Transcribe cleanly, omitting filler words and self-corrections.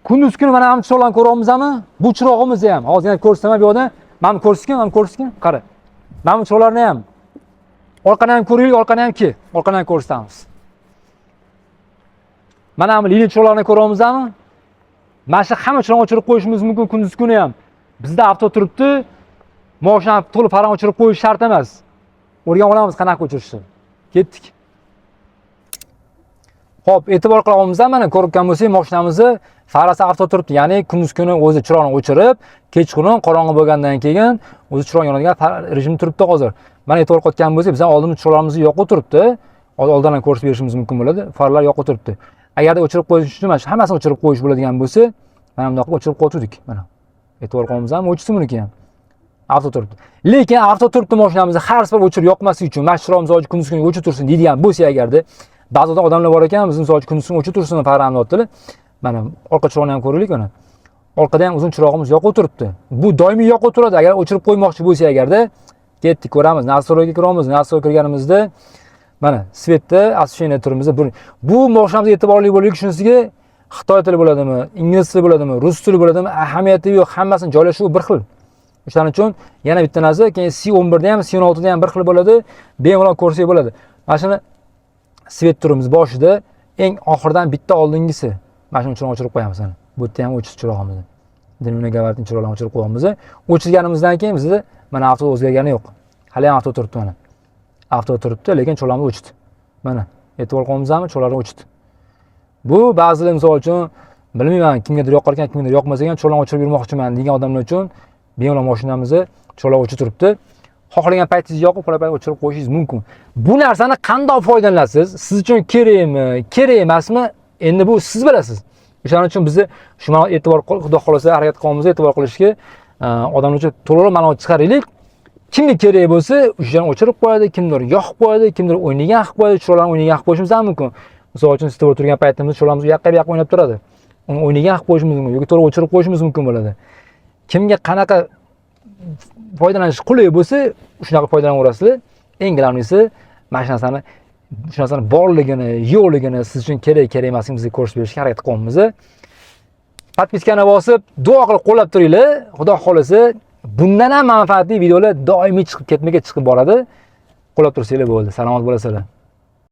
Kunduz kuni mana ham chiroqlarni ko'ryapmizmi? Bu chirog'imizni ham hozir yana ko'rsataman bu yoqda. Mana ko'rsatgan. Qara. Mana bu chiroqlarni ham orqani ham ko'raylik, orqani ham ki. Orqani ham ko'rsatamiz. Mana bu liniya chiroqlarni ko'ryapmizmi? Mana shu hamma chiroqni o'chirib qo'yishimiz mumkin kunduz kuni ham. Bizda avto turibdi. Mashina to'liq farqni o'chirib qo'yish shart emas. O'rganib olamiz qanaqa o'chirishni. Ketdik. Xo'p, e'tibor qilyapmiz mana ko'rgan bo'lsak, mashinamizni farasi avto turibdi. Ya'ni kunduz kuni o'zi chiroqni o'chirib, kechqurun qorong'i bo'lgandan keyin o'zi chiroq yonadigan rejim turibdi hozir. Mana e'tibor qilgan bo'lsak, biz oldin chiroqlarimizni yoqib turibdi. Oldindan ham ko'rsatib berishimiz mumkin bo'ladi. Farlar yoqib turibdi. Agarda o'chirib qo'yish uchun mana shu hammasini o'chirib qo'yish bo'ladigan bo'lsa, mana bunday qilib o'chirib qo'ydik. Mana. E'tibor qilyapmizmi? O'chisi buniki ham. Avto turibdi. Lekin avto turibdi mashinamizni har safar o'chirib yoqmaslik uchun mana chiroqimizni hozir kunduz kuni o'chirib tursin deydigan bo'lsa agarda, ba'zi odamlar bor ekan, biz misol uchun kunduz kuni o'chirib tursin faramni otdilar. Mana orqa chiroqni ham ko'raylik mana. Orqada ham uzun chirog'imiz yoqib turibdi. Bu doimiy yoqib turadi. Agar o'chirib qo'ymoqchi bo'lsa agarda, ketdik ko'ramiz. Nastroyga kiramiz. Nastroyga kirganimizda mana svetda освещение turimizda bu mashinamizga e'tiborli bo'laylik. Shunisiga Xitoy tili bo'ladimi, ingliz tili bo'ladimi, rus tili bo'ladimi, ahamiyati yo'q. Hammasini joylashuvi bir xil. O'shaning uchun yana bitta narsa, keyin C11 da ham, C16 da ham bir xil bo'ladi. Bemalol ko'rsak bo'ladi. Mana shuni svet turimiz boshida eng oxirdan bitta oldingisi. Mana shuni chiroqni o'chirib qo'yamiz mana. Bu yerda ham o'chish chirog'imizni. Dinimga gavartin chiroqlarni o'chirib qo'yamiz. O'chirganimizdan keyin bizda mana avto o'zgargani yo'q. Hali ham avto turibdi mana. Avto turibdi, lekin chiroqlarimiz o'chdi. Mana, e'tibor qilyapmizmi? Chiroqlar o'chdi. Bu ba'zilar misol uchun bilmayman, kimgadir yoqar ekan, kimgadir yoqmas ekan, chiroqlarni o'chirib yurmoqchiman degan odamlar uchun bemalol mashinamizni chiroqlar o'chib turibdi. Xohlagan paytingizda yoqib, xohlagan o'chirib qo'yishingiz mumkin. Bu narsani qanday foydalanasiz? Siz uchun kerakmi, kerak emasmi? Endi bu siz bilasiz. O'shaning uchun bizni shu ma'noda e'tibor qilib, xudo xolasa harakat qilamiz, e'tibor qilishga odamlar uchun to'liq ma'lumot chiqaraylik. Kimga kerak bo'lsa, o'shadan o'chirib qo'yadi, kimdir yoqib qo'yadi, kimdir o'ynagan qilib qo'yadi, chiroqlarni o'ynagan qilib qo'yishimiz ham mumkin. Misol uchun siz turgan paytimizda chiroqlarimiz u yoqqa bu yoqqa o'ynab turadi. Uni o'ynagan qilib qo'yishimiz mumkin yoki to'liq o'chirib qo'yishimiz mumkin bo'ladi. Kimga qanaqa foydalanish qulay bo'lsa, shunaqa foydalanaverasizlar. Eng glavnisi mashinasini shu narsani borligini, yo'qligini siz uchun kerak emasligini bizga ko'rsatib berishga harakat qilyapmiz. Podpiskani bosib, duo qilib qo'llab turinglar. Xudo xolasa, bundan ham manfaatli videolar doimiy chiqib boradi. Qo'llab tursanglar bo'ldi. Salomat bo'lasizlar.